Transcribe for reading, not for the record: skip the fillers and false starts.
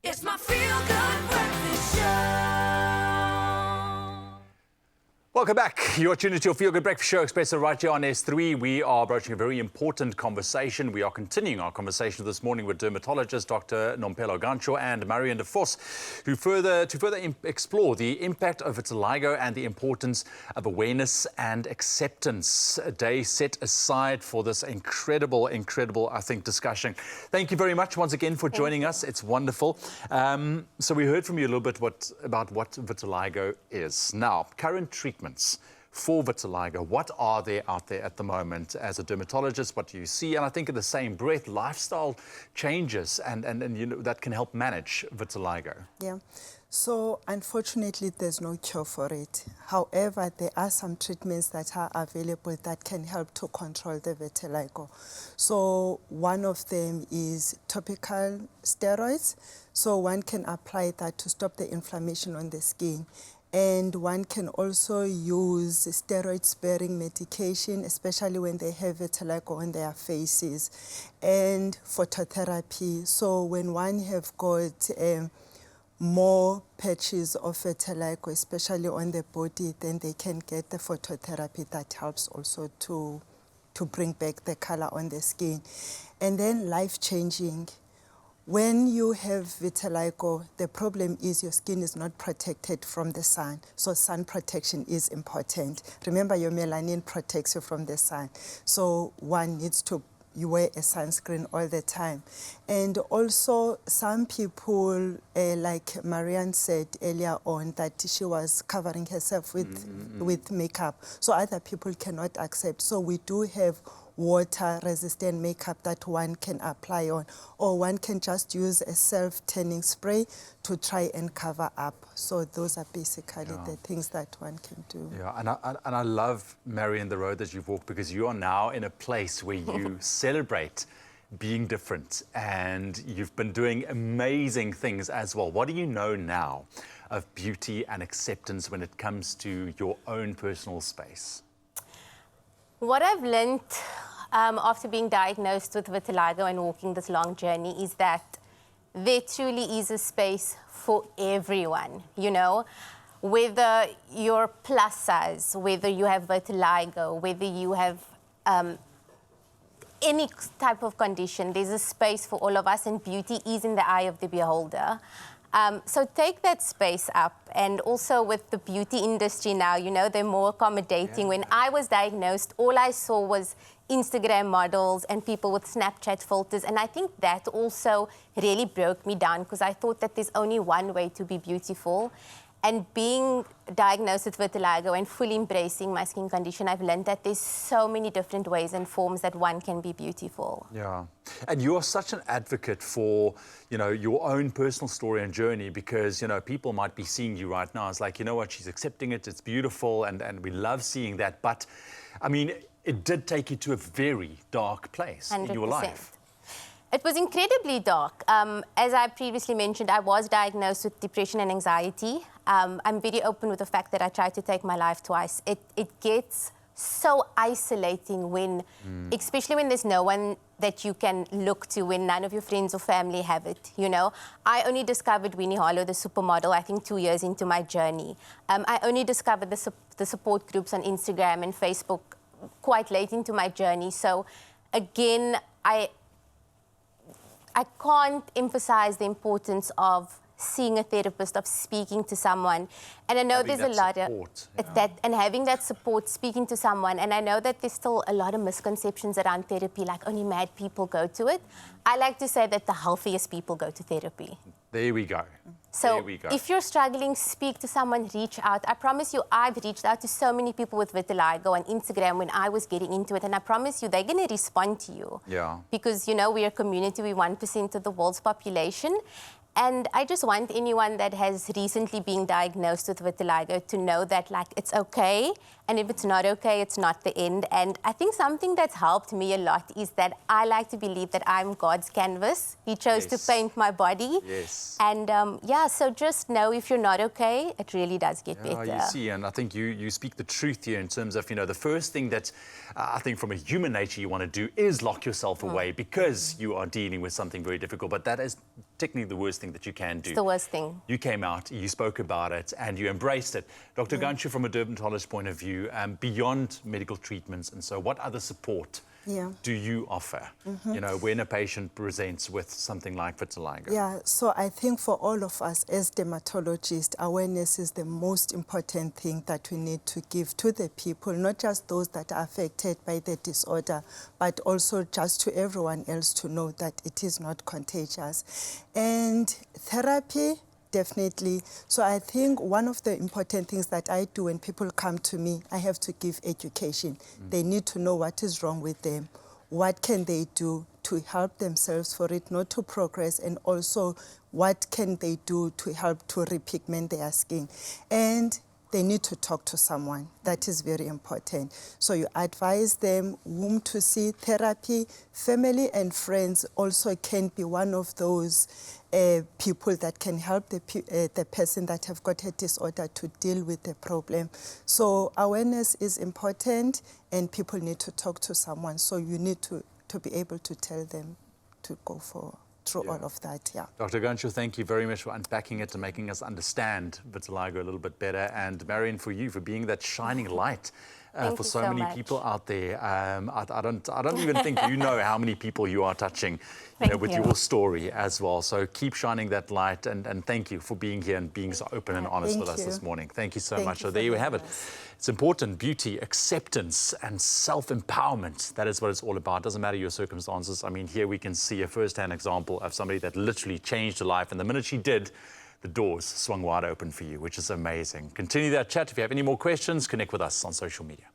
It's my feel-good breakfast show. Welcome back. You're tuned into your Feel Good Breakfast Show, Expresso, right here on S3. We are broaching a very important conversation. We are continuing our conversation this morning with dermatologist Dr. Nompelo Gancho and Marion de Vos, who further explore the impact of vitiligo and the importance of awareness and acceptance. A day set aside for this incredible, I think, discussion. Thank you very much once again for joining us. It's wonderful. So we heard from you a little bit about what vitiligo is. Now, current treatments for vitiligo, what are there out there at the moment? As a dermatologist, what do you see? And I think in the same breath, lifestyle changes and you know, that can help manage vitiligo. Yeah. So unfortunately, there's no cure for it. However, there are some treatments that are available that can help to control the vitiligo. So one of them is topical steroids. So one can apply that to stop the inflammation on the skin. And one can also use steroid-sparing medication, especially when they have vitiligo on their faces, and phototherapy. So when one have got more patches of vitiligo, especially on the body, then they can get the phototherapy that helps also to bring back the color on the skin. And then life-changing. When you have vitiligo, the problem is your skin is not protected from the sun. So sun protection is important. Remember, your melanin protects you from the sun. So one needs to wear a sunscreen all the time. And also some people, like Marianne said earlier on, that she was covering herself with makeup. So other people cannot accept. So we do have water-resistant makeup that one can apply on, or one can just use a self-tanning spray to try and cover up. So those are basically the things that one can do. Yeah, and I love, Marion, the road that you've walked, because you are now in a place where you celebrate being different, and you've been doing amazing things as well. What do you know now of beauty and acceptance when it comes to your own personal space? What I've learned after being diagnosed with vitiligo and walking this long journey is that there truly is a space for everyone, you know, whether you're plus size, whether you have vitiligo, whether you have any type of condition, there's a space for all of us, and beauty is in the eye of the beholder. So take that space up. And also with the beauty industry now, you know, they're more accommodating. When I was diagnosed, all I saw was Instagram models and people with Snapchat filters. And I think that also really broke me down, because I thought that there's only one way to be beautiful. And being diagnosed with vitiligo and fully embracing my skin condition, I've learned that there's so many different ways and forms that one can be beautiful. Yeah, and you're such an advocate for, you know, your own personal story and journey, because, you know, people might be seeing you right now. It's like, you know what, she's accepting it, it's beautiful, and we love seeing that. But, I mean, it did take you to a very dark place 100%. in your life. It was incredibly dark. As I previously mentioned, I was diagnosed with depression and anxiety. I'm very open with the fact that I tried to take my life twice. It gets so isolating when, especially when there's no one that you can look to, when none of your friends or family have it, you know. I only discovered Winnie Harlow, the supermodel, I think 2 years into my journey. I only discovered the support groups on Instagram and Facebook quite late into my journey. So again, I can't emphasize the importance of seeing a therapist, of speaking to someone. And I know having there's a lot support, of that, and having that support, speaking to someone. And I know that there's still a lot of misconceptions around therapy, like only mad people go to it. I like to say that the healthiest people go to therapy. There we go. So there we go. If you're struggling, speak to someone, reach out. I promise you, I've reached out to so many people with vitiligo on Instagram when I was getting into it, and I promise you, they're going to respond to you. Yeah. Because, you know, we're a community, we're 1% of the world's population. And I just want anyone that has recently been diagnosed with vitiligo to know that, like, it's okay, And if it's not okay, it's not the end. And I think something that's helped me a lot is that I like to believe that I'm God's canvas. He chose to paint my body. Yes. And yeah, so just know if you're not okay, it really does get better. You see, and I think you speak the truth here in terms of, the first thing that I think from a human nature you want to do is lock yourself away because you are dealing with something very difficult. But that is technically the worst thing that you can do. It's the worst thing. You came out, you spoke about it, and you embraced it. Dr. Ganchu, from a dermatologist point of view, beyond medical treatments, and so what other support do you offer, when a patient presents with something like vitiligo? Yeah, so I think for all of us as dermatologists, awareness is the most important thing that we need to give to the people, not just those that are affected by the disorder, but also just to everyone else to know that it is not contagious. And therapy, definitely. So I think one of the important things that I do when people come to me, I have to give education. They need to know what is wrong with them, what can they do to help themselves for it not to progress, and also what can they do to help to repigment their skin. And they need to talk to someone. That is very important. So you advise them whom to see. Therapy, family and friends also can be one of those people that can help the person that have got a disorder to deal with the problem. So awareness is important, and people need to talk to someone. So you need to be able to tell them to go through all of that, Dr. Ganchu, thank you very much for unpacking it and making us understand vitiligo a little bit better. And Marion, for you, for being that shining light for so many people out there. I don't even think you know how many people you are touching with your story as well. So keep shining that light, and thank you for being here and being so open and honest with us this morning. Thank you so much. So there you have it. It's important: beauty, acceptance, and self-empowerment. That is what it's all about. Doesn't matter your circumstances. I mean, here we can see a first-hand example of somebody that literally changed her life, and the minute she did, the doors swung wide open for you, which is amazing. Continue that chat. If you have any more questions, connect with us on social media.